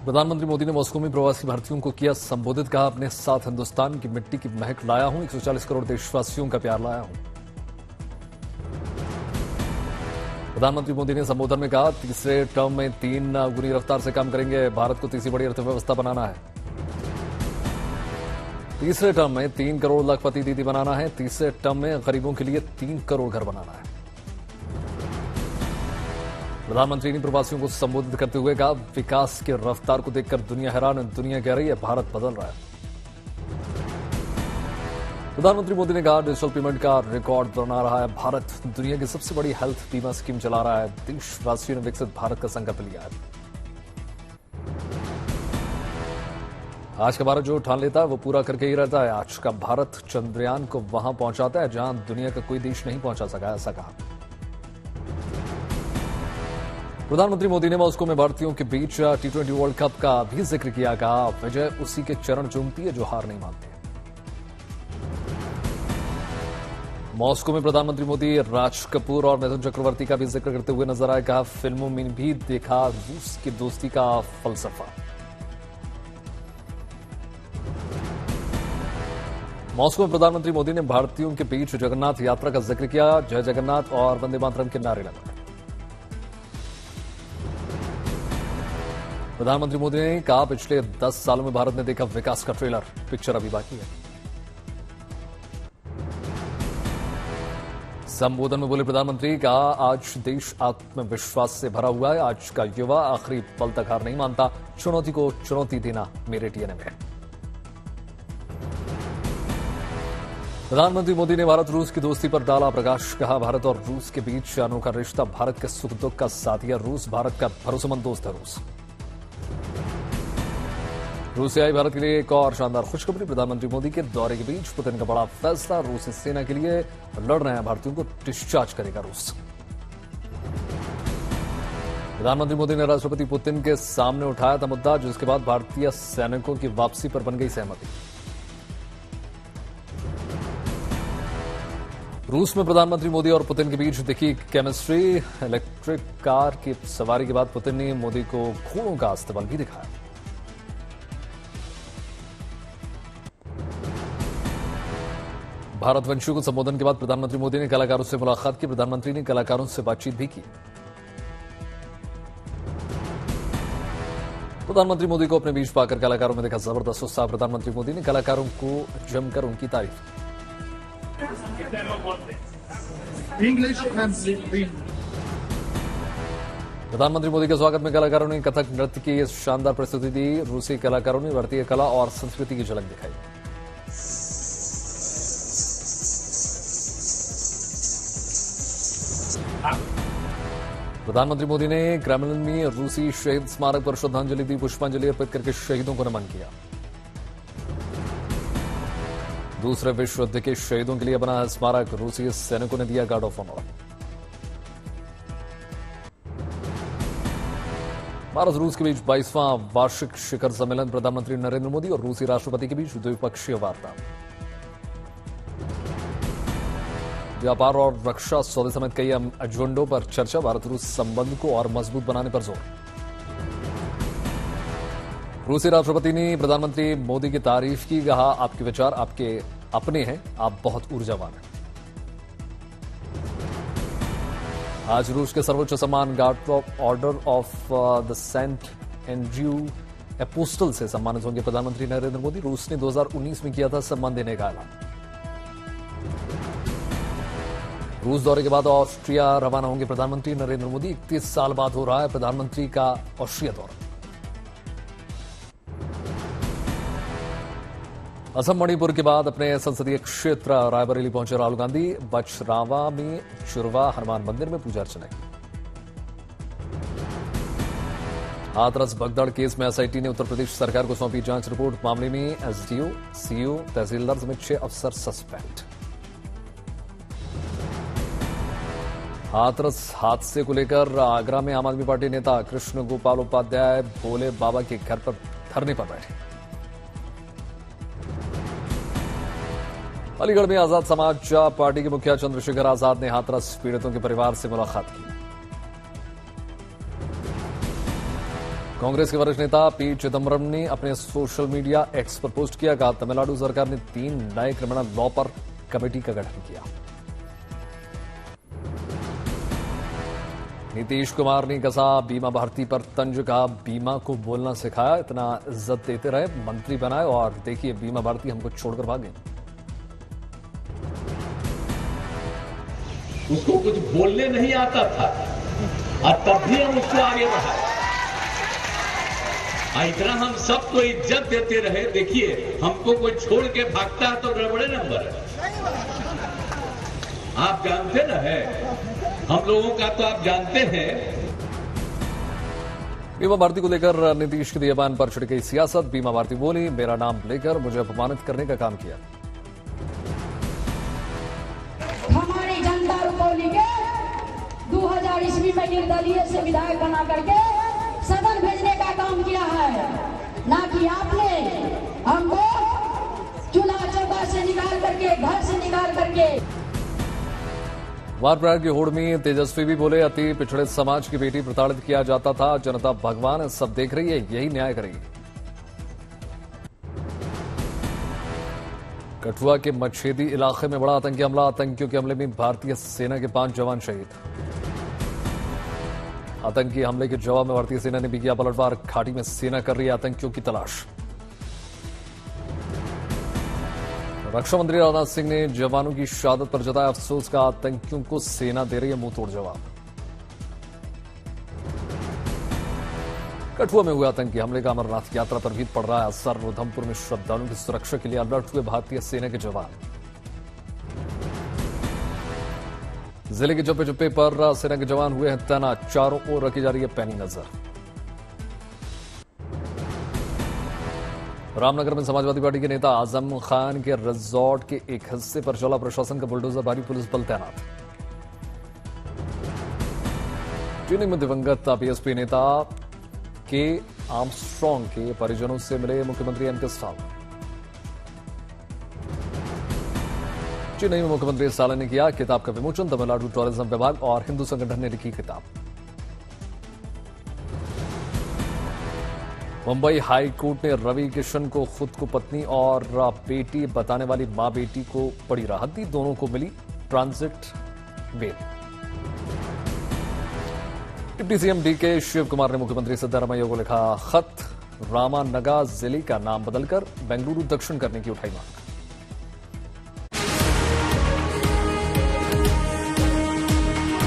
प्रधानमंत्री मोदी ने मॉस्को में प्रवासी भारतीयों को किया संबोधित। कहा, अपने साथ हिंदुस्तान की मिट्टी की महक लाया हूं, 140 करोड़ देशवासियों का प्यार लाया हूं। प्रधानमंत्री मोदी ने संबोधन में कहा, तीसरे टर्म में 3 गुनी रफ्तार से काम करेंगे, भारत को तीसरी बड़ी अर्थव्यवस्था बनाना है। तीसरे टर्म में 3 करोड़ लखपति दीदी बनाना है। तीसरे टर्म में गरीबों के लिए 3 करोड़ घर बनाना है। प्रधानमंत्री ने प्रवासियों को संबोधित करते हुए कहा, विकास की रफ्तार को देखकर दुनिया हैरान है, दुनिया कह रही है भारत बदल रहा है। प्रधानमंत्री मोदी ने कहा, डिजिटल पेमेंट का रिकॉर्ड बना रहा है भारत, दुनिया की सबसे बड़ी हेल्थ बीमा स्कीम चला रहा है, देशवासियों ने विकसित भारत का संकल्प लिया है। आज का भारत जो ठान लेता है वो पूरा करके ही रहता है। आज का भारत चंद्रयान को वहां पहुंचाता है जहां दुनिया का कोई देश नहीं पहुंचा सका, ऐसा कहा। प्रधानमंत्री मोदी ने मॉस्को में भारतीयों के बीच T20 वर्ल्ड कप का भी जिक्र किया। कहा, विजय उसी के चरण चूमती है जो हार नहीं मानते। मॉस्को में प्रधानमंत्री मोदी राज कपूर और मिथुन चक्रवर्ती का भी जिक्र करते हुए नजर आए। कहा, फिल्मों में भी देखा रूस की दोस्ती का फलसफा। मॉस्को में प्रधानमंत्री मोदी ने भारतीयों के बीच जगन्नाथ यात्रा का जिक्र किया। जय जगन्नाथ और वंदे मातरम के नारे लगाए। प्रधानमंत्री मोदी ने कहा, पिछले 10 सालों में भारत ने देखा विकास का ट्रेलर, पिक्चर अभी बाकी है। संबोधन में बोले प्रधानमंत्री, कहा, आज देश आत्मविश्वास से भरा हुआ है। आज का युवा आखिरी पल तक हार नहीं मानता। चुनौती को चुनौती देना मेरे डीएनए में है। प्रधानमंत्री मोदी ने भारत रूस की दोस्ती पर डाला प्रकाश। कहा, भारत और रूस के बीच अनोखा रिश्ता, भारत के सुख दुख का साथी है रूस, भारत का भरोसेमंद दोस्त है रूस। रूस से आई भारत के लिए एक और शानदार खुशखबरी। प्रधानमंत्री मोदी के दौरे के बीच पुतिन का बड़ा फैसला, रूसी सेना के लिए लड़ रहे हैं भारतीयों को डिस्चार्ज करेगा रूस। प्रधानमंत्री मोदी ने राष्ट्रपति पुतिन के सामने उठाया था मुद्दा, जिसके बाद भारतीय सैनिकों की वापसी पर बन गई सहमति। रूस में प्रधानमंत्री मोदी और पुतिन के बीच दिखी केमिस्ट्री। इलेक्ट्रिक कार की सवारी के बाद पुतिन ने मोदी को घोड़ों का अस्तबल भी दिखाया। भारतवंशियों को संबोधन के बाद प्रधानमंत्री मोदी ने कलाकारों से मुलाकात की। प्रधानमंत्री ने कलाकारों से बातचीत भी की। प्रधानमंत्री मोदी को अपने बीच पाकर कलाकारों में देखा जबरदस्त उत्साह। प्रधानमंत्री मोदी ने कलाकारों को जमकर उनकी तारीफ की। प्रधानमंत्री मोदी के स्वागत में कलाकारों ने कथक नृत्य की शानदार प्रस्तुति दी। रूसी कलाकारों ने भारतीय कला और संस्कृति की झलक दिखाई। प्रधानमंत्री मोदी ने क्रेमलिन में रूसी शहीद स्मारक पर श्रद्धांजलि दी। पुष्पांजलि अर्पित करके शहीदों को नमन किया। दूसरे विश्व युद्ध के शहीदों के लिए बना स्मारक, रूसी सैनिकों ने दिया गार्ड ऑफ ऑनर। भारत रूस के बीच 22वां वार्षिक शिखर सम्मेलन। प्रधानमंत्री नरेंद्र मोदी और रूसी राष्ट्रपति के बीच द्विपक्षीय वार्ता। व्यापार और रक्षा सौदे समेत कई एजेंडों पर चर्चा। भारत रूस संबंध को और मजबूत बनाने पर जोर। रूसी राष्ट्रपति ने प्रधानमंत्री मोदी की तारीफ की। कहा, आपके विचार आपके अपने हैं, आप बहुत ऊर्जावान हैं। आज रूस के सर्वोच्च सम्मान guard of order of the saint Andrew apostle से सम्मानित होंगे प्रधानमंत्री नरेंद्र मोदी। रूस ने 2019 में किया था सम्मान देने का ऐलान। रूस दौरे के बाद ऑस्ट्रिया रवाना होंगे प्रधानमंत्री नरेंद्र मोदी। 31 साल बाद हो रहा है प्रधानमंत्री का ऑस्ट्रिया दौरा। असम मणिपुर के बाद अपने संसदीय क्षेत्र रायबरेली पहुंचे राहुल गांधी। बचरावा में चुरवा हनुमान मंदिर में पूजा अर्चना की। हाथरस भगदड़ केस में एसआईटी ने उत्तर प्रदेश सरकार को सौंपी जांच रिपोर्ट। मामले में एसडीओ, सीओ, तहसीलदार समेत 6 अफसर सस्पेंड। हाथरस हादसे को लेकर आगरा में आम आदमी पार्टी नेता कृष्ण गोपाल उपाध्याय भोले बाबा के घर पर धरने पर बैठे। अलीगढ़ में आजाद समाज पार्टी के मुखिया चंद्रशेखर आजाद ने हाथरस पीड़ितों के परिवार से मुलाकात की। कांग्रेस के वरिष्ठ नेता पी चिदम्बरम ने अपने सोशल मीडिया एक्स पर पोस्ट किया, कहा तमिलनाडु सरकार ने 3 नए क्रिमिनल लॉ पर कमेटी का गठन किया। नीतीश कुमार ने कसा बीमा भारती पर तंज, कहा बीमा को बोलना सिखाया, इतना इज्जत देते रहे, मंत्री बनाए और देखिए बीमा भारती हमको छोड़कर भागे। उसको कुछ बोलने नहीं आता था और तब भी हम उसको आगे बढ़ाए। इतना हम सबको इज्जत देते रहे, देखिए हमको कोई छोड़ के भागता है तो गड़बड़े नंबर है। आप जानते ना है, हम लोगों का तो आप जानते हैं। बीमा भारती को लेकर नीतीश के दिए बयान पर छिड़ गई सियासत। बीमा भारती बोली, मेरा नाम लेकर मुझे अपमानित करने का काम किया। हमारी जनता रुपौली के 2000 ईस्वी में निर्दलीय से विधायक बना करके सदन भेजने का काम किया है, ना कि आपने हमको चूल्हा चौका से निकाल करके, घर से निकाल करके। वार प्रयाग की होड़ में तेजस्वी भी बोले, अति पिछड़े समाज की बेटी प्रताड़ित किया जाता था, जनता भगवान सब देख रही है, यही न्याय करेगी। कठुआ के मछेदी इलाके में बड़ा आतंकी हमला, आतंकियों के हमले में भारतीय सेना के 5 जवान शहीद। आतंकी हमले के जवाब में भारतीय सेना ने भी किया पलटवार, घाटी में सेना कर रही है आतंकियों की तलाश। रक्षा मंत्री राजनाथ सिंह ने जवानों की शहादत पर जताया अफसोस, का आतंकियों को सेना दे रही है मुंहतोड़ जवाब। कठुआ में हुए आतंकी हमले का अमरनाथ यात्रा पर भी पड़ रहा है असर। उधमपुर में श्रद्धालुओं की सुरक्षा के लिए अलर्ट हुए भारतीय सेना के जवान। जिले के चप्पे चप्पे पर सेना के जवान हुए हैं तैनात, चारों ओर रखी जा रही है पैनी नजर। रामनगर में समाजवादी पार्टी के नेता आजम खान के रिजॉर्ट के एक हिस्से पर चला प्रशासन का बुलडोजर, भारी पुलिस बल तैनात। चीनी में दिवंगत बीएसपी नेता के आर्मस्ट्रांग के परिजनों से मिले मुख्यमंत्री एम के स्टालिन। चेन्नई में मुख्यमंत्री स्टालिन ने किया किताब का विमोचन, तमिलनाडु टूरिज्म विभाग और हिंदू संगठन ने लिखी किताब। मुंबई हाई कोर्ट ने रवि किशन को खुद को पत्नी और बेटी बताने वाली मां बेटी को बड़ी राहत दी, दोनों को मिली transit bail. Deputy CM DK Shiv Kumar ने मुख्यमंत्री सिद्धारमैया को लिखा खत, रामानगा जिले का नाम बदलकर बेंगलुरु दक्षिण करने की उठाई मांग।